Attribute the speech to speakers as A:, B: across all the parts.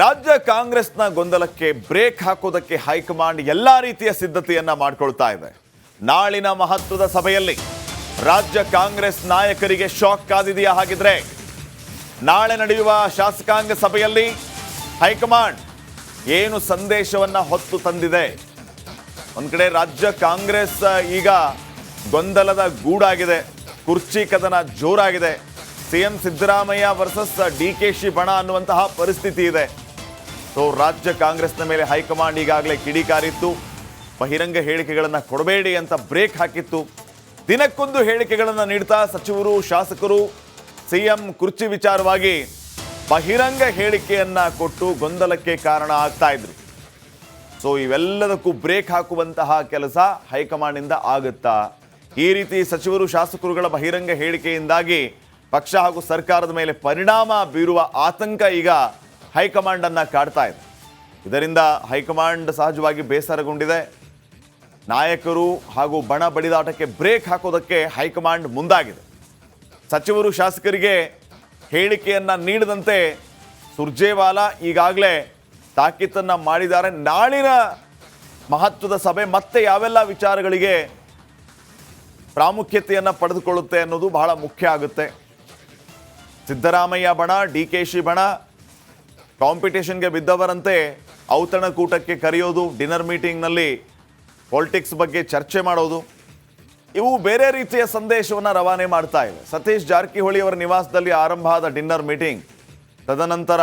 A: ರಾಜ್ಯ ಕಾಂಗ್ರೆಸ್ನ ಗೊಂದಲಕ್ಕೆ ಬ್ರೇಕ್ ಹಾಕೋದಕ್ಕೆ ಹೈಕಮಾಂಡ್ ಎಲ್ಲಾ ರೀತಿಯ ಸಿದ್ಧತೆಯನ್ನ ಮಾಡಿಕೊಳ್ತಾ ಇದೆ. ನಾಳಿನ ಮಹತ್ವದ ಸಭೆಯಲ್ಲಿ ರಾಜ್ಯ ಕಾಂಗ್ರೆಸ್ ನಾಯಕರಿಗೆ ಶಾಕ್ ಕಾದಿದೆಯಾ? ಹಾಗಿದ್ರೆ ನಾಳೆ ನಡೆಯುವ ಶಾಸಕಾಂಗ ಸಭೆಯಲ್ಲಿ ಹೈಕಮಾಂಡ್ ಏನು ಸಂದೇಶವನ್ನ ಹೊತ್ತು ತಂದಿದೆ? ಒಂದ್ ಕಡೆ ರಾಜ್ಯ ಕಾಂಗ್ರೆಸ್ ಈಗ ಗೊಂದಲದ ಗೂಡಾಗಿದೆ, ಕುರ್ಚಿ ಕದನ ಜೋರಾಗಿದೆ. ಸಿಎಂ ಸಿದ್ದರಾಮಯ್ಯ ವರ್ಸಸ್ ಡಿಕೆಶಿ ಬಣ ಅನ್ನುವಂತಹ ಪರಿಸ್ಥಿತಿ ಇದೆ. ಸೊ ರಾಜ್ಯ ಕಾಂಗ್ರೆಸ್ನ ಮೇಲೆ ಹೈಕಮಾಂಡ್ ಈಗಾಗಲೇ ಕಿಡಿಕಾರಿತ್ತು, ಬಹಿರಂಗ ಹೇಳಿಕೆಗಳನ್ನು ಕೊಡಬೇಡಿ ಅಂತ ಬ್ರೇಕ್ ಹಾಕಿತ್ತು. ದಿನಕ್ಕೊಂದು ಹೇಳಿಕೆಗಳನ್ನು ನೀಡ್ತಾ ಸಚಿವರು, ಶಾಸಕರು ಸಿಎಂ ಕುರ್ಚಿ ವಿಚಾರವಾಗಿ ಬಹಿರಂಗ ಹೇಳಿಕೆಯನ್ನ ಕೊಟ್ಟು ಗೊಂದಲಕ್ಕೆ ಕಾರಣ ಆಗ್ತಾ ಇದ್ರು. ಸೊ ಇವೆಲ್ಲದಕ್ಕೂ ಬ್ರೇಕ್ ಹಾಕುವಂತಹ ಕೆಲಸ ಹೈಕಮಾಂಡ್ನಿಂದ ಆಗುತ್ತಾ? ಈ ರೀತಿ ಸಚಿವರು, ಶಾಸಕರುಗಳ ಬಹಿರಂಗ ಹೇಳಿಕೆಯಿಂದಾಗಿ ಪಕ್ಷ ಹಾಗೂ ಸರ್ಕಾರದ ಮೇಲೆ ಪರಿಣಾಮ ಬೀರುವ ಆತಂಕ ಈಗ ಹೈಕಮಾಂಡ್ ಅನ್ನ ಕಾಡ್ತಾ ಇದೆ. ಇದರಿಂದ ಹೈಕಮಾಂಡ್ ಸಹಜವಾಗಿ ಬೇಸರಗೊಂಡಿದೆ. ನಾಯಕರು ಹಾಗೂ ಬಣ ಬಡಿದಾಟಕ್ಕೆ ಬ್ರೇಕ್ ಹಾಕೋದಕ್ಕೆ ಹೈಕಮಾಂಡ್ ಮುಂದಾಗಿದೆ. ಸಚಿವರು, ಶಾಸಕರಿಗೆ ಹೇಳಿಕೆಯನ್ನ ನೀಡದಂತೆ ಸುರ್ಜೇವಾಲಾ ಈಗಾಗಲೇ ತಾಕೀತನ್ನ ಮಾಡಿದ್ದಾರೆ. ನಾಳಿನ ಮಹತ್ವದ ಸಭೆ ಮತ್ತೆ ಯಾವೆಲ್ಲ ವಿಚಾರಗಳಿಗೆ ಪ್ರಾಮುಖ್ಯತೆಯನ್ನು ಪಡೆದುಕೊಳ್ಳುತ್ತೆ ಅನ್ನೋದು ಬಹಳ ಮುಖ್ಯ ಆಗುತ್ತೆ. ಸಿದ್ದರಾಮಯ್ಯ ಬಣ, ಡಿಕೆಶಿ ಬಣ ಕಾಂಪಿಟೇಷನ್ಗೆ ಬಿದ್ದವರಂತೆ ಔತಣಕೂಟಕ್ಕೆ ಕರೆಯೋದು, ಡಿನ್ನರ್ ಮೀಟಿಂಗ್ನಲ್ಲಿ ಪಾಲಿಟಿಕ್ಸ್ ಬಗ್ಗೆ ಚರ್ಚೆ ಮಾಡೋದು, ಇವು ಬೇರೆ ರೀತಿಯ ಸಂದೇಶವನ್ನು ರವಾನೆ ಮಾಡ್ತಾ ಇವೆ. ಸತೀಶ್ ಜಾರಕಿಹೊಳಿ ಅವರ ನಿವಾಸದಲ್ಲಿ ಆರಂಭ ಆದ ಡಿನ್ನರ್ ಮೀಟಿಂಗ್ ತದನಂತರ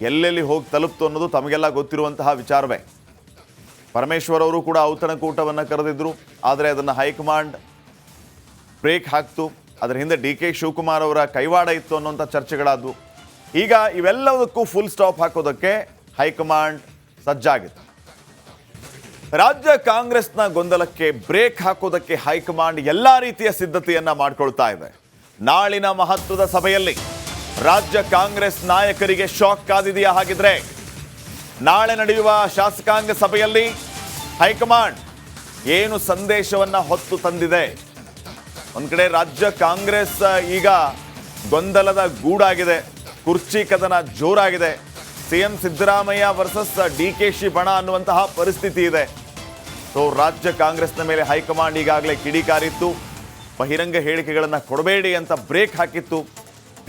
A: ಎಲ್ಲೆಲ್ಲಿ ಹೋಗಿ ತಲುಪ್ತು ಅನ್ನೋದು ತಮಗೆಲ್ಲ ಗೊತ್ತಿರುವಂತಹ ವಿಚಾರವೇ. ಪರಮೇಶ್ವರ್ ಅವರು ಕೂಡ ಔತಣಕೂಟವನ್ನು ಕರೆದಿದ್ರು, ಆದರೆ ಅದನ್ನು ಹೈಕಮಾಂಡ್ ಬ್ರೇಕ್ ಹಾಕ್ತು. ಅದರ ಹಿಂದೆ ಡಿ.ಕೆ. ಶಿವಕುಮಾರ್ ಅವರ ಕೈವಾಡ ಇತ್ತು ಅನ್ನುವಂಥ ಚರ್ಚೆಗಳಾದವು. ಈಗ ಇವೆಲ್ಲದಕ್ಕೂ ಫುಲ್ ಸ್ಟಾಪ್ ಹಾಕೋದಕ್ಕೆ ಹೈಕಮಾಂಡ್ ಸಜ್ಜಾಗಿದೆ. ರಾಜ್ಯ ಕಾಂಗ್ರೆಸ್ನ ಗೊಂದಲಕ್ಕೆ ಬ್ರೇಕ್ ಹಾಕೋದಕ್ಕೆ ಹೈಕಮಾಂಡ್ ಎಲ್ಲಾ ರೀತಿಯ ಸಿದ್ಧತೆಯನ್ನ ಮಾಡಿಕೊಳ್ತಾ ಇದೆ. ನಾಳಿನ ಮಹತ್ವದ ಸಭೆಯಲ್ಲಿ ರಾಜ್ಯ ಕಾಂಗ್ರೆಸ್ ನಾಯಕರಿಗೆ ಶಾಕ್ ಕಾದಿದೆಯಾ? ಹಾಗಿದ್ರೆ ನಾಳೆ ನಡೆಯುವ ಶಾಸಕಾಂಗ ಸಭೆಯಲ್ಲಿ ಹೈಕಮಾಂಡ್ ಏನು ಸಂದೇಶವನ್ನ ಹೊತ್ತು ತಂದಿದೆ? ಒಂದ್ ಕಡೆ ರಾಜ್ಯ ಕಾಂಗ್ರೆಸ್ ಈಗ ಗೊಂದಲದ ಗೂಡಾಗಿದೆ, ಕುರ್ಚಿ ಕದನ ಜೋರಾಗಿದೆ. ಸಿಎಂ ಸಿದ್ದರಾಮಯ್ಯ ವರ್ಸಸ್ ಡಿಕೆಶಿ ಬಣ ಅನ್ನುವಂತಹ ಪರಿಸ್ಥಿತಿ ಇದೆ. ಸೊ ರಾಜ್ಯ ಕಾಂಗ್ರೆಸ್ನ ಮೇಲೆ ಹೈಕಮಾಂಡ್ ಈಗಾಗಲೇ ಕಿಡಿಕಾರಿತ್ತು, ಬಹಿರಂಗ ಹೇಳಿಕೆಗಳನ್ನು ಕೊಡಬೇಡಿ ಅಂತ ಬ್ರೇಕ್ ಹಾಕಿತ್ತು.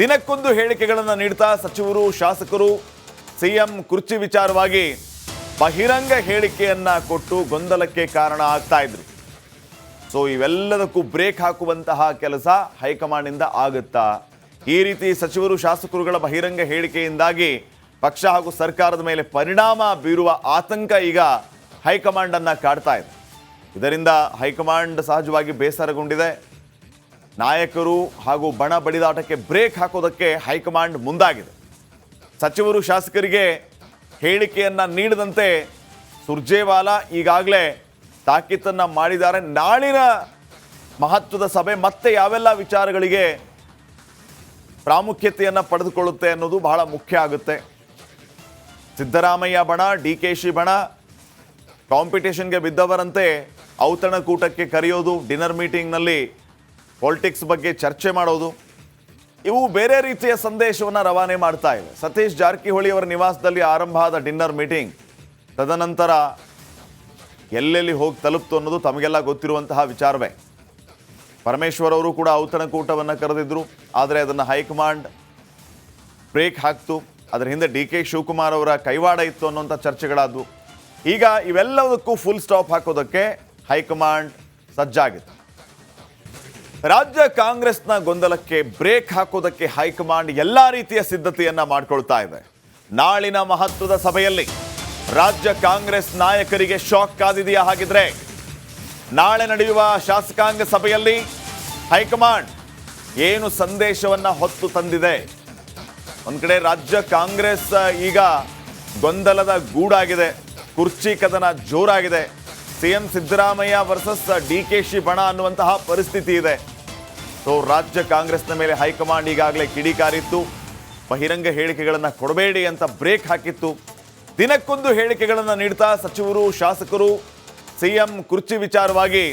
A: ದಿನಕ್ಕೊಂದು ಹೇಳಿಕೆಗಳನ್ನು ನೀಡ್ತಾ ಸಚಿವರು, ಶಾಸಕರು ಸಿಎಂ ಕುರ್ಚಿ ವಿಚಾರವಾಗಿ ಬಹಿರಂಗ ಹೇಳಿಕೆಯನ್ನ ಕೊಟ್ಟು ಗೊಂದಲಕ್ಕೆ ಕಾರಣ ಆಗ್ತಾ ಇದ್ರು. ಸೊ ಇವೆಲ್ಲದಕ್ಕೂ ಬ್ರೇಕ್ ಹಾಕುವಂತಹ ಕೆಲಸ ಹೈಕಮಾಂಡ್ನಿಂದ ಆಗುತ್ತಾ? ಈ ರೀತಿ ಸಚಿವರು, ಶಾಸಕರುಗಳ ಬಹಿರಂಗ ಹೇಳಿಕೆಯಿಂದಾಗಿ ಪಕ್ಷ ಹಾಗೂ ಸರ್ಕಾರದ ಮೇಲೆ ಪರಿಣಾಮ ಬೀರುವ ಆತಂಕ ಈಗ ಹೈಕಮಾಂಡ್ ಅನ್ನ ಕಾಡ್ತಾ ಇದೆ. ಇದರಿಂದ ಹೈಕಮಾಂಡ್ ಸಹಜವಾಗಿ ಬೇಸರಗೊಂಡಿದೆ. ನಾಯಕರು ಹಾಗೂ ಬಣ ಬಡಿದಾಟಕ್ಕೆ ಬ್ರೇಕ್ ಹಾಕೋದಕ್ಕೆ ಹೈಕಮಾಂಡ್ ಮುಂದಾಗಿದೆ. ಸಚಿವರು, ಶಾಸಕರಿಗೆ ಹೇಳಿಕೆಯನ್ನ ನೀಡದಂತೆ ಸುರ್ಜೇವಾಲಾ ಈಗಾಗಲೇ ತಾಕೀತನ್ನ ಮಾಡಿದ್ದಾರೆ. ನಾಳಿನ ಮಹತ್ವದ ಸಭೆ ಮತ್ತೆ ಯಾವೆಲ್ಲ ವಿಚಾರಗಳಿಗೆ ಪ್ರಾಮುಖ್ಯತೆಯನ್ನು ಪಡೆದುಕೊಳ್ಳುತ್ತೆ ಅನ್ನೋದು ಬಹಳ ಮುಖ್ಯ ಆಗುತ್ತೆ. ಸಿದ್ದರಾಮಯ್ಯ ಬಣ, ಡಿಕೆಶಿ ಬಣ ಕಾಂಪಿಟೇಷನ್ಗೆ ಬಿದ್ದವರಂತೆ ಔತಣಕೂಟಕ್ಕೆ ಕರೆಯೋದು, ಡಿನ್ನರ್ ಮೀಟಿಂಗ್ನಲ್ಲಿ ಪಾಲಿಟಿಕ್ಸ್ ಬಗ್ಗೆ ಚರ್ಚೆ ಮಾಡೋದು, ಇವು ಬೇರೆ ರೀತಿಯ ಸಂದೇಶವನ್ನು ರವಾನೆ ಮಾಡ್ತಾ ಇವೆ. ಸತೀಶ್ ಜಾರಕಿಹೊಳಿ ಅವರ ನಿವಾಸದಲ್ಲಿ ಆರಂಭ ಆದ ಡಿನ್ನರ್ ಮೀಟಿಂಗ್ ತದನಂತರ ಎಲ್ಲೆಲ್ಲಿ ಹೋಗಿ ತಲುಪ್ತು ಅನ್ನೋದು ತಮಗೆಲ್ಲ ಗೊತ್ತಿರುವಂತಹ ವಿಚಾರವೇ. ಪರಮೇಶ್ವರ್ ಅವರು ಕೂಡ ಔತಣಕೂಟವನ್ನು ಕರೆದಿದ್ರು, ಆದರೆ ಅದನ್ನು ಹೈಕಮಾಂಡ್ ಬ್ರೇಕ್ ಹಾಕ್ತು. ಅದರ ಹಿಂದೆ ಡಿ.ಕೆ. ಶಿವಕುಮಾರ್ ಅವರ ಕೈವಾಡ ಇತ್ತು ಅನ್ನುವಂಥ ಚರ್ಚೆಗಳಾದವು. ಈಗ ಇವೆಲ್ಲದಕ್ಕೂ ಫುಲ್ ಸ್ಟಾಪ್ ಹಾಕೋದಕ್ಕೆ ಹೈಕಮಾಂಡ್ ಸಜ್ಜಾಗಿದೆ. ರಾಜ್ಯ ಕಾಂಗ್ರೆಸ್ನ ಗೊಂದಲಕ್ಕೆ ಬ್ರೇಕ್ ಹಾಕೋದಕ್ಕೆ ಹೈಕಮಾಂಡ್ ಎಲ್ಲಾ ರೀತಿಯ ಸಿದ್ಧತೆಯನ್ನ ಮಾಡಿಕೊಳ್ತಾ ಇದೆ. ನಾಳಿನ ಮಹತ್ವದ ಸಭೆಯಲ್ಲಿ ರಾಜ್ಯ ಕಾಂಗ್ರೆಸ್ ನಾಯಕರಿಗೆ ಶಾಕ್ ಕಾದಿದೆಯಾ? ಹಾಗಿದ್ರೆ ನಾಳೆ ನಡೆಯುವ ಶಾಸಕಾಂಗ ಸಭೆಯಲ್ಲಿ ಹೈಕಮಾಂಡ್ ಏನು ಸಂದೇಶವನ್ನ ಹೊತ್ತು ತಂದಿದೆ? ಒಂದ್ ಕಡೆ ರಾಜ್ಯ ಕಾಂಗ್ರೆಸ್ ಈಗ ಗೊಂದಲದ ಗೂಡಾಗಿದೆ, ಕುರ್ಚಿ ಕದನ ಜೋರಾಗಿದೆ. ಸಿಎಂ ಸಿದ್ದರಾಮಯ್ಯ ವರ್ಸಸ್ ಡಿಕೆಶಿ ಬಣ ಅನ್ನುವಂತಹ ಪರಿಸ್ಥಿತಿ ಇದೆ. ಸೊ ರಾಜ್ಯ ಕಾಂಗ್ರೆಸ್ನ ಮೇಲೆ ಹೈಕಮಾಂಡ್ ಈಗಾಗಲೇ ಕಿಡಿಕಾರಿತ್ತು, ಬಹಿರಂಗ ಹೇಳಿಕೆಗಳನ್ನು ಕೊಡಬೇಡಿ ಅಂತ ಬ್ರೇಕ್ ಹಾಕಿತ್ತು. ದಿನಕ್ಕೊಂದು ಹೇಳಿಕೆಗಳನ್ನು ನೀಡ್ತಾ ಸಚಿವರು, ಶಾಸಕರು ಸಿಎಂ ಕುರ್ಚಿ ವಿಚಾರವಾಗಿ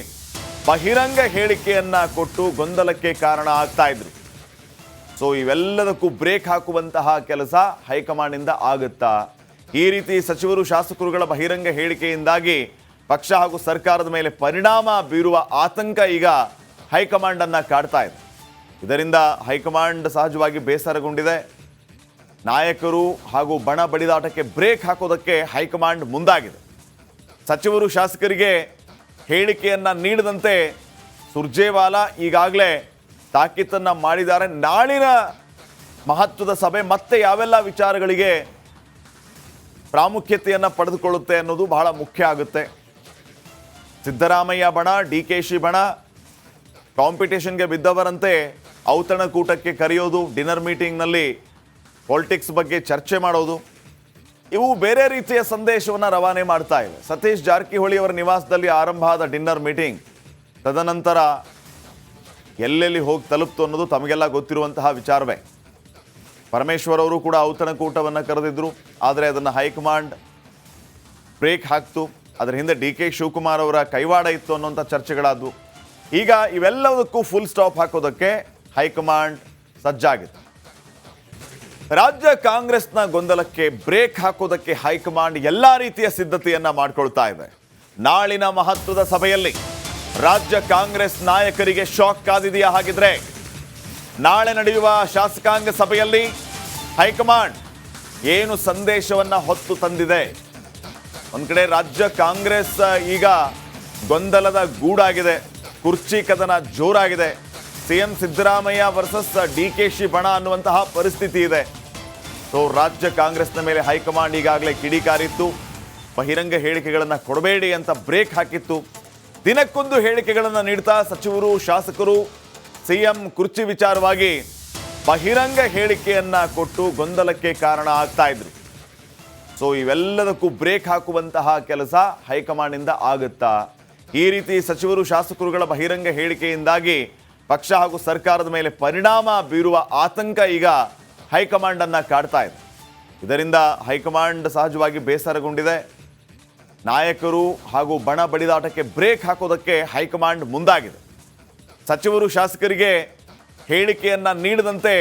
A: ಬಹಿರಂಗ ಹೇಳಿಕೆಯನ್ನ ಕೊಟ್ಟು ಗೊಂದಲಕ್ಕೆ ಕಾರಣ ಆಗ್ತಾ ಇದ್ರು. ಸೊ ಇವೆಲ್ಲದಕ್ಕೂ ಬ್ರೇಕ್ ಹಾಕುವಂತಹ ಕೆಲಸ ಹೈಕಮಾಂಡ್ನಿಂದ ಆಗುತ್ತಾ? ಈ ರೀತಿ ಸಚಿವರು ಶಾಸಕರುಗಳ ಬಹಿರಂಗ ಹೇಳಿಕೆಯಿಂದಾಗಿ ಪಕ್ಷ ಹಾಗೂ ಸರ್ಕಾರದ ಮೇಲೆ ಪರಿಣಾಮ ಬೀರುವ ಆತಂಕ ಈಗ ಹೈಕಮಾಂಡ್ ಅನ್ನ ಕಾಡ್ತಾ ಇದೆ. ಇದರಿಂದ ಹೈಕಮಾಂಡ್ ಸಹಜವಾಗಿ ಬೇಸರಗೊಂಡಿದೆ. ನಾಯಕರು ಹಾಗೂ ಬಣ ಬಡಿದಾಟಕ್ಕೆ ಬ್ರೇಕ್ ಹಾಕೋದಕ್ಕೆ ಹೈಕಮಾಂಡ್ ಮುಂದಾಗಿದೆ. ಸಚಿವರು ಶಾಸಕರಿಗೆ ಹೇಳಿಕೆಯನ್ನ ನೀಡದಂತೆ ಸುರ್ಜೇವಾಲಾ ಈಗಾಗಲೇ ತಾಕೀತನ್ನ ಮಾಡಿದ್ದಾರೆ. ನಾಳಿನ ಮಹತ್ವದ ಸಭೆ ಮತ್ತೆ ಯಾವೆಲ್ಲ ವಿಚಾರಗಳಿಗೆ ಪ್ರಾಮುಖ್ಯತೆಯನ್ನು ಪಡೆದುಕೊಳ್ಳುತ್ತೆ ಅನ್ನೋದು ಬಹಳ ಮುಖ್ಯ ಆಗುತ್ತೆ. ಸಿದ್ದರಾಮಯ್ಯ ಬಣ, ಡಿಕೆಶಿ ಬಣ ಕಾಂಪಿಟೇಷನ್ಗೆ ಬಿದ್ದವರಂತೆ ಔತಣಕೂಟಕ್ಕೆ ಕರೆಯೋದು, ಡಿನ್ನರ್ ಮೀಟಿಂಗ್ನಲ್ಲಿ ಪಾಲಿಟಿಕ್ಸ್ ಬಗ್ಗೆ ಚರ್ಚೆ ಮಾಡೋದು, ಇವು ಬೇರೆ ರೀತಿಯ ಸಂದೇಶವನ್ನು ರವಾನೆ ಮಾಡ್ತಾ ಇವೆ. ಸತೀಶ್ ಜಾರಕಿಹೊಳಿ ಅವರ ನಿವಾಸದಲ್ಲಿ ಆರಂಭ ಆದ ಡಿನ್ನರ್ ಮೀಟಿಂಗ್ ತದನಂತರ ಎಲ್ಲೆಲ್ಲಿ ಹೋಗಿ ತಲುಪ್ತು ಅನ್ನೋದು ತಮಗೆಲ್ಲ ಗೊತ್ತಿರುವಂತಹ ವಿಚಾರವೇ. ಪರಮೇಶ್ವರ್ ಅವರು ಕೂಡ ಔತಣಕೂಟವನ್ನು ಕರೆದಿದ್ರು, ಆದರೆ ಅದನ್ನು ಹೈಕಮಾಂಡ್ ಬ್ರೇಕ್ ಹಾಕ್ತು. ಅದರ ಹಿಂದೆ ಡಿ.ಕೆ. ಶಿವಕುಮಾರ್ ಅವರ ಕೈವಾಡ ಇತ್ತು ಅನ್ನುವಂಥ ಚರ್ಚೆಗಳಾದವು. ಈಗ ಇವೆಲ್ಲದಕ್ಕೂ ಫುಲ್ ಸ್ಟಾಪ್ ಹಾಕೋದಕ್ಕೆ ಹೈಕಮಾಂಡ್ ಸಜ್ಜಾಗಿದೆ. ರಾಜ್ಯ ಕಾಂಗ್ರೆಸ್ನ ಗೊಂದಲಕ್ಕೆ ಬ್ರೇಕ್ ಹಾಕೋದಕ್ಕೆ ಹೈಕಮಾಂಡ್ ಎಲ್ಲ ರೀತಿಯ ಸಿದ್ಧತೆಯನ್ನ ಮಾಡಿಕೊಳ್ತಾ ಇದೆ. ನಾಳಿನ ಮಹತ್ವದ ಸಭೆಯಲ್ಲಿ ರಾಜ್ಯ ಕಾಂಗ್ರೆಸ್ ನಾಯಕರಿಗೆ ಶಾಕ್ ಕಾದಿದೆಯಾ? ಹಾಗಿದ್ರೆ ನಾಳೆ ನಡೆಯುವ ಶಾಸಕಾಂಗ ಸಭೆಯಲ್ಲಿ ಹೈಕಮಾಂಡ್ ಏನು ಸಂದೇಶವನ್ನ ಹೊತ್ತು ತಂದಿದೆ? ಒಂದ್ ಕಡೆ ರಾಜ್ಯ ಕಾಂಗ್ರೆಸ್ ಈಗ ಗೊಂದಲದ ಗೂಡಾಗಿದೆ, ಕುರ್ಚಿ ಕದನ ಜೋರಾಗಿದೆ. ಸಿಎಂ ಸಿದ್ದರಾಮಯ್ಯ ವರ್ಸಸ್ ಡಿ.ಕೆ.ಶಿ ಬಣ ಅನ್ನುವಂತಹ ಪರಿಸ್ಥಿತಿ ಇದೆ. ಸೊ ರಾಜ್ಯ ಕಾಂಗ್ರೆಸ್ನ ಮೇಲೆ ಹೈಕಮಾಂಡ್ ಈಗಾಗಲೇ ಕಿಡಿಕಾರಿತ್ತು. ಬಹಿರಂಗ ಹೇಳಿಕೆಗಳನ್ನು ಕೊಡಬೇಡಿ ಅಂತ ಬ್ರೇಕ್ ಹಾಕಿತ್ತು. ದಿನಕ್ಕೊಂದು ಹೇಳಿಕೆಗಳನ್ನು ನೀಡ್ತಾ ಸಚಿವರು, ಶಾಸಕರು, ಸಿಎಂ ಕುರ್ಚಿ ವಿಚಾರವಾಗಿ ಬಹಿರಂಗ ಹೇಳಿಕೆಯನ್ನ ಕೊಟ್ಟು ಗೊಂದಲಕ್ಕೆ ಕಾರಣ ಆಗ್ತಾ ಇದ್ರು. ಸೊ ಇವೆಲ್ಲದಕ್ಕೂ ಬ್ರೇಕ್ ಹಾಕುವಂತಹ ಕೆಲಸ ಹೈಕಮಾಂಡ್ನಿಂದ ಆಗುತ್ತಾ? ಈ ರೀತಿ ಸಚಿವರು, ಶಾಸಕರುಗಳ ಬಹಿರಂಗ ಹೇಳಿಕೆಯಿಂದಾಗಿ ಪಕ್ಷ ಹಾಗೂ ಸರ್ಕಾರದ ಮೇಲೆ ಪರಿಣಾಮ ಬೀರುವ ಆತಂಕ ಈಗ ಹೈಕಮಾಂಡ್ ಅನ್ನ ಕಾಡ್ತಾ ಇದೆ. ಇದರಿಂದ ಹೈಕಮಾಂಡ್ ಸಹಜವಾಗಿ ಬೇಸರಗೊಂಡಿದೆ. ನಾಯಕರು ಹಾಗೂ ಬಣ ಬಡಿದಾಟಕ್ಕೆ ಬ್ರೇಕ್ ಹಾಕೋದಕ್ಕೆ ಹೈಕಮಾಂಡ್ ಮುಂದಾಗಿದೆ. ಸಚಿವರು ಶಾಸಕರಿಗೆ ಹೇಳಿಕೆಯನ್ನ ನೀಡದಂತೆ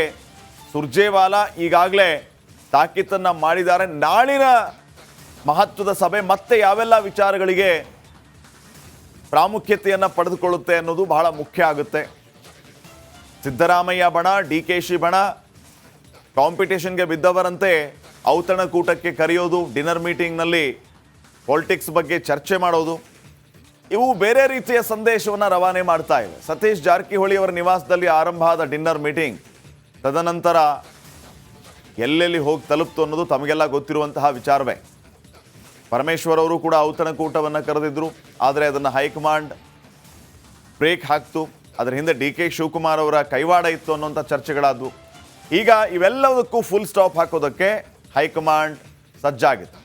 A: ಸುರ್ಜೇವಾಲಾ ಈಗಾಗಲೇ ತಾಕೀತನ್ನ ಮಾಡಿದ್ದಾರೆ. ನಾಳಿನ ಮಹತ್ವದ ಸಭೆ ಮತ್ತೆ ಯಾವೆಲ್ಲ ವಿಚಾರಗಳಿಗೆ ಪ್ರಾಮುಖ್ಯತೆಯನ್ನು ಪಡೆದುಕೊಳ್ಳುತ್ತೆ ಅನ್ನೋದು ಬಹಳ ಮುಖ್ಯ ಆಗುತ್ತೆ. ಸಿದ್ದರಾಮಯ್ಯ ಬಣ, ಡಿ.ಕೆ.ಶಿ ಬಣ ಕಾಂಪಿಟೇಷನ್ಗೆ ಬಿದ್ದವರಂತೆ ಔತಣಕೂಟಕ್ಕೆ ಕರೆಯೋದು, ಡಿನ್ನರ್ ಮೀಟಿಂಗ್ನಲ್ಲಿ ಪಾಲಿಟಿಕ್ಸ್ ಬಗ್ಗೆ ಚರ್ಚೆ ಮಾಡೋದು, ಇವು ಬೇರೆ ರೀತಿಯ ಸಂದೇಶವನ್ನು ರವಾನೆ ಮಾಡ್ತಾ ಇವೆ. ಸತೀಶ್ ಜಾರಕಿಹೊಳಿ ಅವರ ನಿವಾಸದಲ್ಲಿ ಆರಂಭ ಆದ ಡಿನ್ನರ್ ಮೀಟಿಂಗ್ ತದನಂತರ ಎಲ್ಲೆಲ್ಲಿ ಹೋಗಿ ತಲುಪ್ತು ಅನ್ನೋದು ತಮಗೆಲ್ಲ ಗೊತ್ತಿರುವಂತಹ ವಿಚಾರವೇ. ಪರಮೇಶ್ವರ್ ಅವರು ಕೂಡ ಔತಣಕೂಟವನ್ನು ಕರೆದಿದ್ರು, ಆದರೆ ಅದನ್ನು ಹೈಕಮಾಂಡ್ ಬ್ರೇಕ್ ಹಾಕ್ತು. ಅದರ ಹಿಂದೆ ಡಿ.ಕೆ. ಶಿವಕುಮಾರ್ ಅವರ ಕೈವಾಡ ಇತ್ತು ಅನ್ನುವಂಥ ಚರ್ಚೆಗಳಾದವು. ಈಗ ಇವೆಲ್ಲದಕ್ಕೂ ಫುಲ್ ಸ್ಟಾಪ್ ಹಾಕೋದಕ್ಕೆ ಹೈಕಮಾಂಡ್ ಸಜ್ಜಾಗಿದೆ.